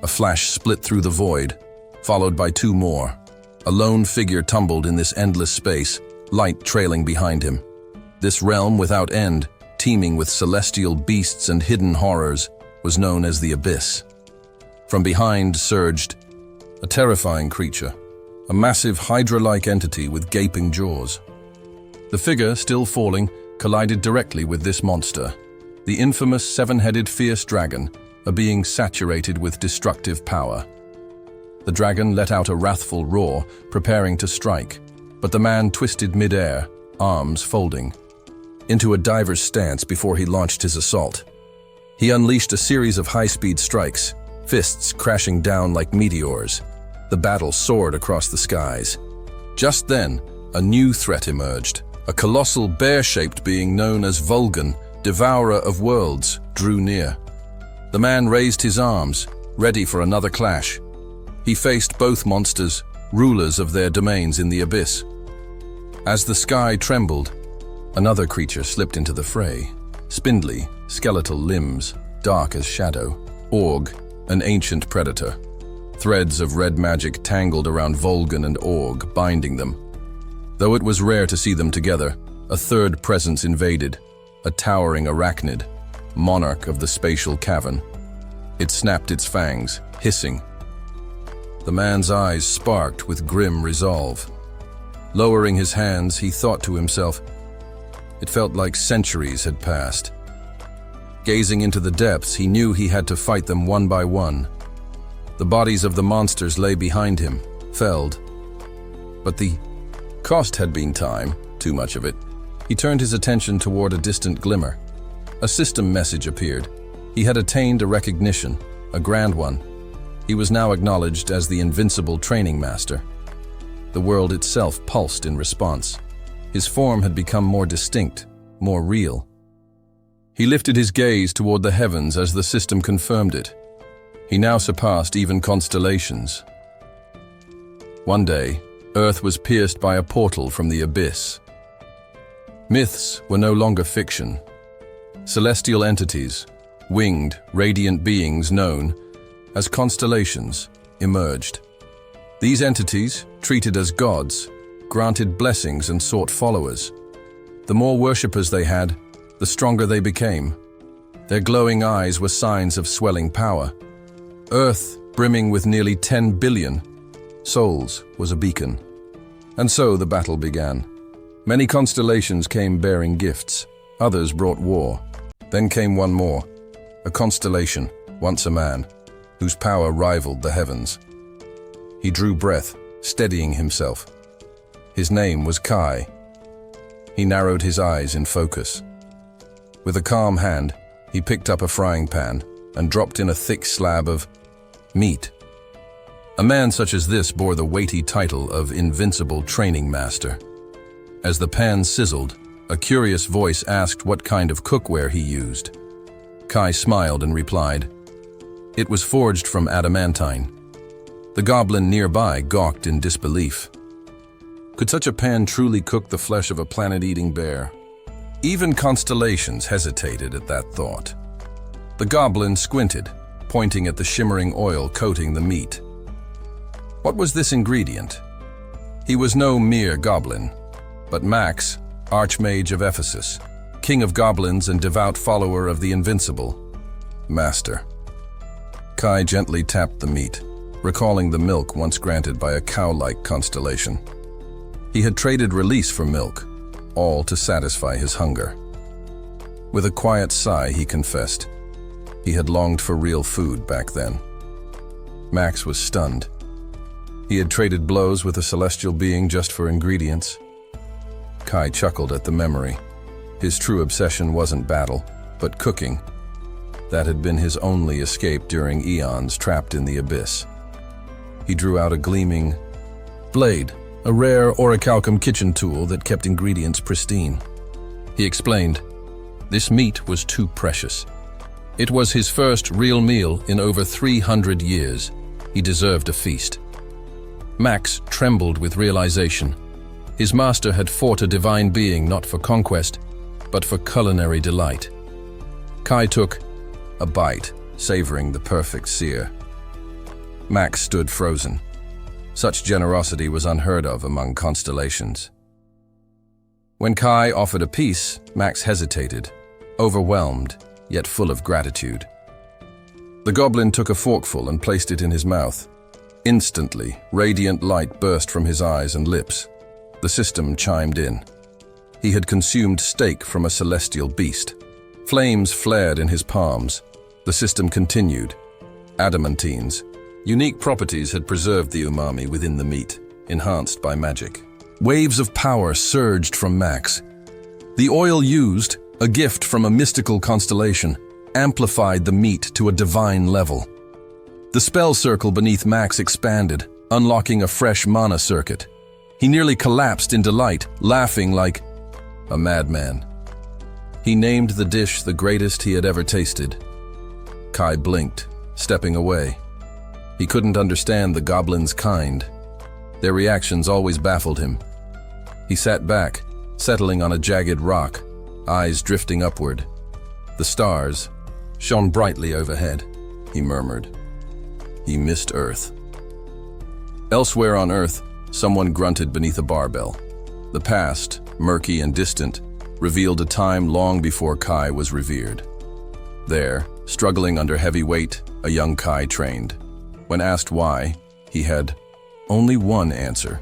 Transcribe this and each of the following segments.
A flash split through the void, followed by two more. A lone figure tumbled in this endless space, light trailing behind him. This realm without end, teeming with celestial beasts and hidden horrors, was known as the Abyss. From behind surged a terrifying creature, a massive hydra-like entity with gaping jaws. The figure, still falling, collided directly with this monster, the infamous seven-headed fierce dragon, a being saturated with destructive power. The dragon let out a wrathful roar, preparing to strike, but the man twisted mid-air, arms folding, into a diver's stance before he launched his assault. He unleashed a series of high-speed strikes, fists crashing down like meteors. The battle soared across the skies. Just then, a new threat emerged. A colossal bear-shaped being known as Vulcan, devourer of worlds, drew near. The man raised his arms, ready for another clash. He faced both monsters, rulers of their domains in the abyss. As the sky trembled, another creature slipped into the fray. Spindly, skeletal limbs, dark as shadow. Org, an ancient predator. Threads of red magic tangled around Vulcan and Org, binding them. Though it was rare to see them together, a third presence invaded, a towering arachnid, monarch of the spatial cavern. It snapped its fangs, hissing. The man's eyes sparked with grim resolve. Lowering his hands, he thought to himself, it felt like centuries had passed. Gazing into the depths, he knew he had to fight them one by one. The bodies of the monsters lay behind him, felled. But the cost had been time, too much of it. He turned his attention toward a distant glimmer. A system message appeared. He had attained a recognition, a grand one. He was now acknowledged as the invincible training master. The world itself pulsed in response. His form had become more distinct, more real. He lifted his gaze toward the heavens as the system confirmed it. He now surpassed even constellations. One day, Earth was pierced by a portal from the abyss. Myths were no longer fiction. Celestial entities, winged, radiant beings known as constellations, emerged. These entities, treated as gods, granted blessings and sought followers. The more worshippers they had, the stronger they became. Their glowing eyes were signs of swelling power. Earth, brimming with nearly 10 billion souls, was a beacon. And so the battle began. Many constellations came bearing gifts. Others brought war. Then came one more, a constellation, once a man, whose power rivaled the heavens. He drew breath, steadying himself. His name was Kai. He narrowed his eyes in focus. With a calm hand, he picked up a frying pan and dropped in a thick slab of meat. A man such as this bore the weighty title of Invincible Training Master. As the pan sizzled, a curious voice asked what kind of cookware he used. Kai smiled and replied, "It was forged from adamantine." The goblin nearby gawked in disbelief. Could such a pan truly cook the flesh of a planet-eating bear? Even constellations hesitated at that thought. The goblin squinted, pointing at the shimmering oil coating the meat. What was this ingredient? He was no mere goblin, but Max, Archmage of Ephesus, king of goblins and devout follower of the Invincible, Master. Kai gently tapped the meat, recalling the milk once granted by a cow-like constellation. He had traded release for milk, all to satisfy his hunger. With a quiet sigh, he confessed, he had longed for real food back then. Max was stunned. He had traded blows with a celestial being just for ingredients. Kai chuckled at the memory. His true obsession wasn't battle, but cooking. That had been his only escape during eons trapped in the abyss. He drew out a gleaming blade, a rare orichalcum kitchen tool that kept ingredients pristine. He explained, this meat was too precious. It was his first real meal in over 300 years. He deserved a feast. Max trembled with realization. His master had fought a divine being not for conquest, but for culinary delight. Kai took a bite, savoring the perfect sear. Max stood frozen. Such generosity was unheard of among constellations. When Kai offered a piece, Max hesitated, overwhelmed, yet full of gratitude. The goblin took a forkful and placed it in his mouth. Instantly, radiant light burst from his eyes and lips. The system chimed in. He had consumed steak from a celestial beast. Flames flared in his palms. The system continued. Adamantines. Unique properties had preserved the umami within the meat, enhanced by magic. Waves of power surged from Max. The oil used, a gift from a mystical constellation, amplified the meat to a divine level. The spell circle beneath Max expanded, unlocking a fresh mana circuit. He nearly collapsed in delight, laughing like a madman. He named the dish the greatest he had ever tasted. Kai blinked, stepping away. He couldn't understand the goblin's kind. Their reactions always baffled him. He sat back, settling on a jagged rock, eyes drifting upward. The stars shone brightly overhead, he murmured. He missed Earth. Elsewhere on Earth, someone grunted beneath a barbell. The past, murky and distant, revealed a time long before Kai was revered. There, struggling under heavy weight, a young Kai trained. When asked why, he had only one answer.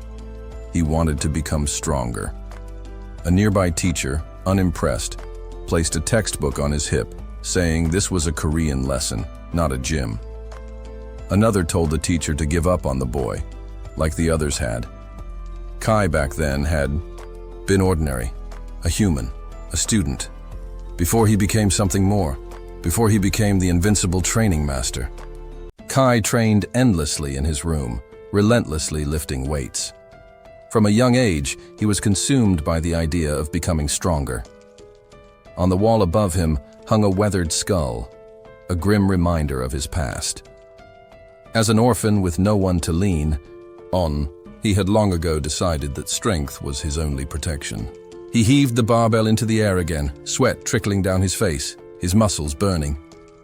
He wanted to become stronger. A nearby teacher, unimpressed, placed a textbook on his hip, saying this was a Korean lesson, not a gym. Another told the teacher to give up on the boy, like the others had. Kai back then had been ordinary, a human, a student, before he became something more, before he became the invincible training master. Kai trained endlessly in his room, relentlessly lifting weights. From a young age, he was consumed by the idea of becoming stronger. On the wall above him hung a weathered skull, a grim reminder of his past. As an orphan with no one to lean on, he had long ago decided that strength was his only protection. He heaved the barbell into the air again, sweat trickling down his face, his muscles burning.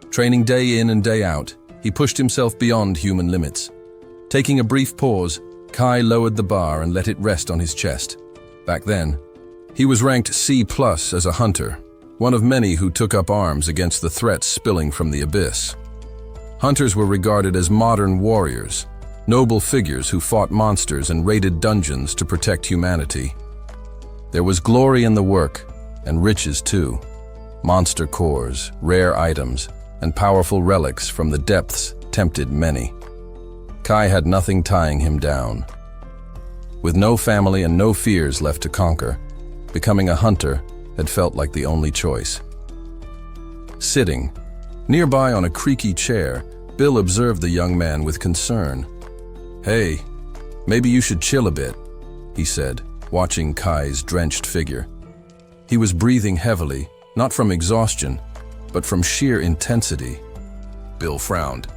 Training day in and day out, he pushed himself beyond human limits. Taking a brief pause, Kai lowered the bar and let it rest on his chest. Back then, he was ranked C+ as a hunter, one of many who took up arms against the threats spilling from the abyss. Hunters were regarded as modern warriors, noble figures who fought monsters and raided dungeons to protect humanity. There was glory in the work, and riches too. Monster cores, rare items, and powerful relics from the depths tempted many. Kai had nothing tying him down. With no family and no fears left to conquer, becoming a hunter had felt like the only choice. Sitting, nearby on a creaky chair, Bill observed the young man with concern. "Hey, maybe you should chill a bit," he said, watching Kai's drenched figure. He was breathing heavily, not from exhaustion, but from sheer intensity. Bill frowned.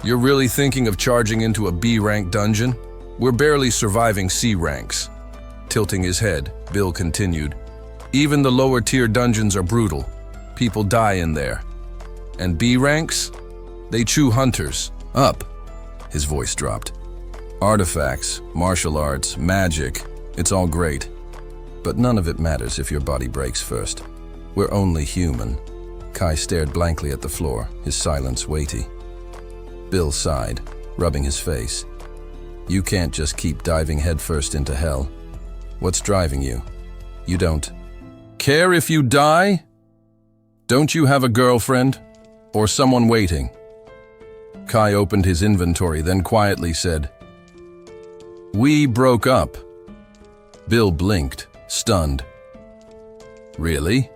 "You're really thinking of charging into a B-rank dungeon? We're barely surviving C ranks." Tilting his head, Bill continued, "Even the lower-tier dungeons are brutal. People die in there. And B ranks? They chew hunters. Up." His voice dropped. "Artifacts, martial arts, magic, it's all great. But none of it matters if your body breaks first. We're only human." Kai stared blankly at the floor, his silence weighty. Bill sighed, rubbing his face. "You can't just keep diving headfirst into hell. What's driving you? You don't care if you die? Don't you have a girlfriend? Or someone waiting?" Kai opened his inventory, then quietly said, "We broke up." Bill blinked, stunned. "Really?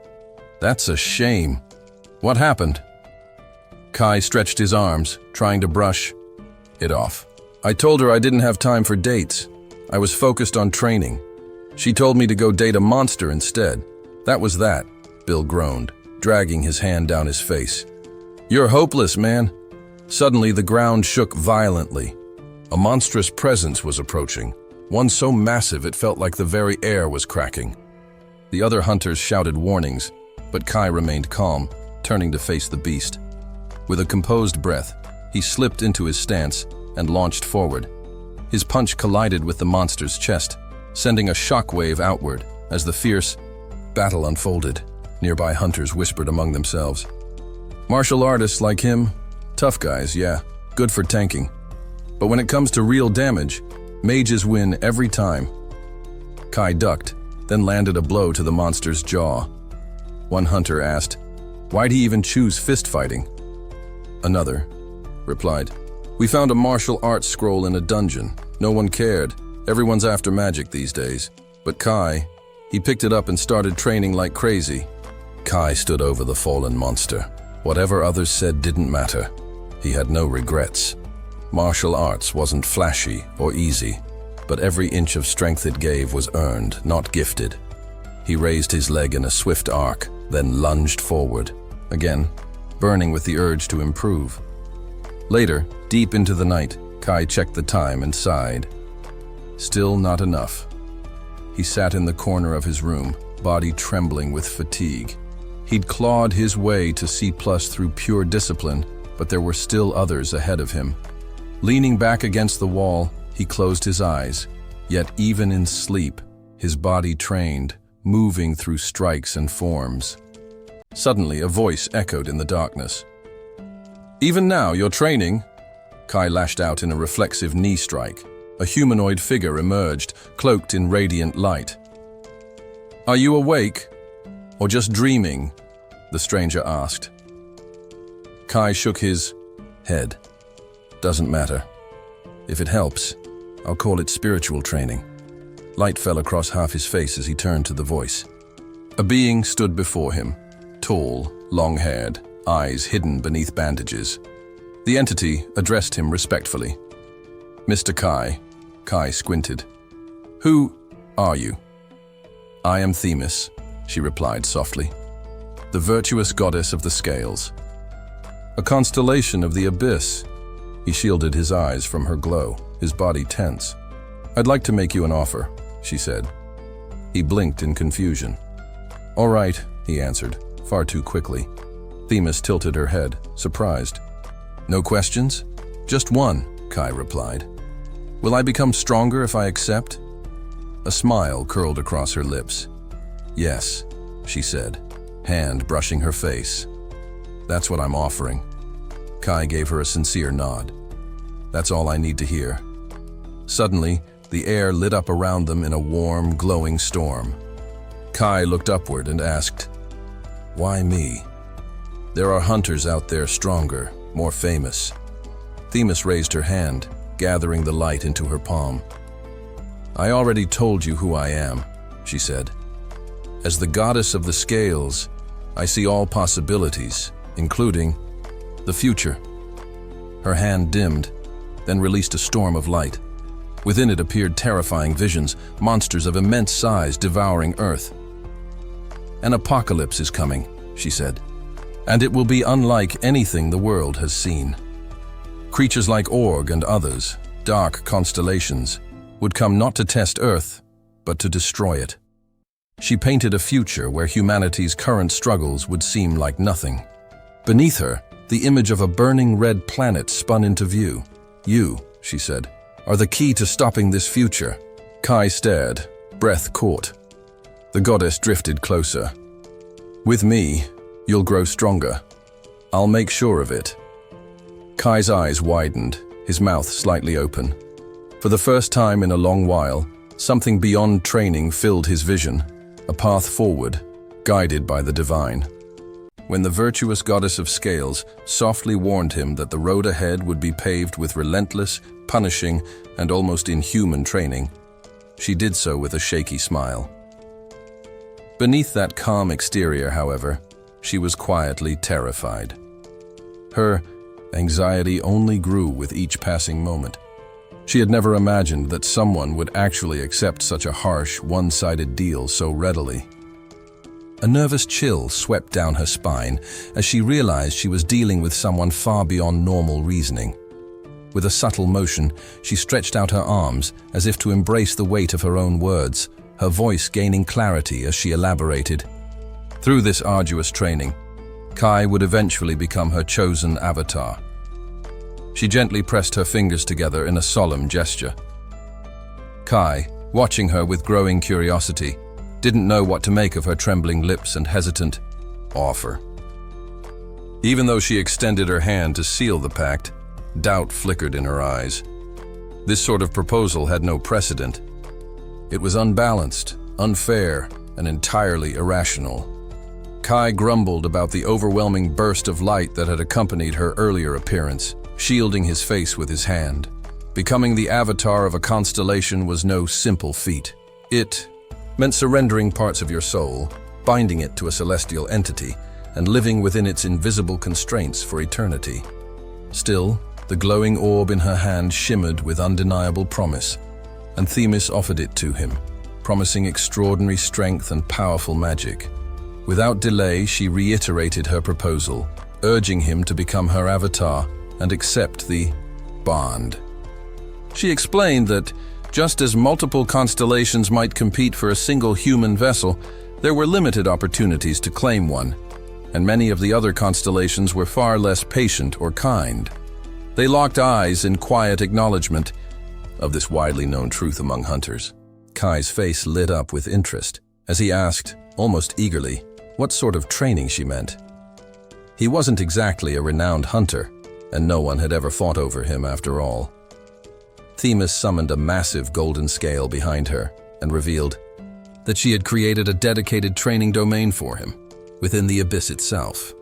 That's a shame. What happened?" Kai stretched his arms, trying to brush it off. "I told her I didn't have time for dates. I was focused on training. She told me to go date a monster instead. That was that," Bill groaned, dragging his hand down his face. "You're hopeless, man." Suddenly, the ground shook violently. A monstrous presence was approaching, one so massive it felt like the very air was cracking. The other hunters shouted warnings, but Kai remained calm, turning to face the beast. With a composed breath, he slipped into his stance and launched forward. His punch collided with the monster's chest, sending a shockwave outward as the fierce battle unfolded. Nearby hunters whispered among themselves. Martial artists like him, tough guys, yeah, good for tanking. But when it comes to real damage, mages win every time. Kai ducked, then landed a blow to the monster's jaw. One hunter asked, "Why'd he even choose fist fighting?" Another replied, "We found a martial arts scroll in a dungeon. No one cared. Everyone's after magic these days." But Kai, he picked it up and started training like crazy. Kai stood over the fallen monster. Whatever others said didn't matter. He had no regrets. Martial arts wasn't flashy or easy, but every inch of strength it gave was earned, not gifted. He raised his leg in a swift arc, then lunged forward, again, burning with the urge to improve. Later, deep into the night, Kai checked the time and sighed. Still not enough. He sat in the corner of his room, body trembling with fatigue. He'd clawed his way to C+ through pure discipline, but there were still others ahead of him. Leaning back against the wall, he closed his eyes, yet even in sleep, his body trained, moving through strikes and forms. Suddenly, a voice echoed in the darkness. "Even now, you're training?" Kai lashed out in a reflexive knee strike. A humanoid figure emerged, cloaked in radiant light. "Are you awake? Or just dreaming?" the stranger asked. Kai shook his head. "Doesn't matter. If it helps, I'll call it spiritual training." Light fell across half his face as he turned to the voice. A being stood before him, tall, long-haired, eyes hidden beneath bandages. The entity addressed him respectfully. "Mr. Kai." Kai squinted. "Who are you?" "I am Themis," she replied softly. "The virtuous goddess of the scales. A constellation of the abyss." He shielded his eyes from her glow, his body tense. "I'd like to make you an offer," she said. He blinked in confusion. "All right," he answered, far too quickly. Themis tilted her head, surprised. "No questions?" "Just one," Kai replied. "Will I become stronger if I accept?" A smile curled across her lips. "Yes," she said, hand brushing her face. "That's what I'm offering." Kai gave her a sincere nod. "That's all I need to hear." Suddenly, the air lit up around them in a warm, glowing storm. Kai looked upward and asked, "Why me? There are hunters out there stronger, more famous." Themis raised her hand, gathering the light into her palm. "I already told you who I am," she said. "As the goddess of the scales, I see all possibilities, including the future." Her hand dimmed, then released a storm of light. Within it appeared terrifying visions, monsters of immense size devouring Earth. "An apocalypse is coming," she said, "and it will be unlike anything the world has seen. Creatures like Org and others, dark constellations, would come not to test Earth, but to destroy it." She painted a future where humanity's current struggles would seem like nothing. Beneath her, the image of a burning red planet spun into view. "You," she said, "are the key to stopping this future." Kai stared, breath caught. The goddess drifted closer. "With me, you'll grow stronger. I'll make sure of it." Kai's eyes widened, his mouth slightly open. For the first time in a long while, something beyond training filled his vision, a path forward, guided by the divine. When the virtuous goddess of scales softly warned him that the road ahead would be paved with relentless, punishing, and almost inhuman training, she did so with a shaky smile. Beneath that calm exterior, however, she was quietly terrified. Her anxiety only grew with each passing moment. She had never imagined that someone would actually accept such a harsh, one-sided deal so readily. A nervous chill swept down her spine as she realized she was dealing with someone far beyond normal reasoning. With a subtle motion, she stretched out her arms as if to embrace the weight of her own words, her voice gaining clarity as she elaborated. Through this arduous training, Kai would eventually become her chosen avatar. She gently pressed her fingers together in a solemn gesture. Kai, watching her with growing curiosity, didn't know what to make of her trembling lips and hesitant offer. Even though she extended her hand to seal the pact, doubt flickered in her eyes. This sort of proposal had no precedent. It was unbalanced, unfair, and entirely irrational. Kai grumbled about the overwhelming burst of light that had accompanied her earlier appearance, shielding his face with his hand. Becoming the avatar of a constellation was no simple feat. It meant surrendering parts of your soul, binding it to a celestial entity, and living within its invisible constraints for eternity. Still, the glowing orb in her hand shimmered with undeniable promise, and Themis offered it to him, promising extraordinary strength and powerful magic. Without delay, she reiterated her proposal, urging him to become her avatar and accept the bond. She explained that, just as multiple constellations might compete for a single human vessel, there were limited opportunities to claim one, and many of the other constellations were far less patient or kind. They locked eyes in quiet acknowledgement of this widely known truth among hunters. Kai's face lit up with interest as he asked, almost eagerly, what sort of training she meant. He wasn't exactly a renowned hunter, and no one had ever fought over him after all. Themis summoned a massive golden scale behind her and revealed that she had created a dedicated training domain for him within the abyss itself.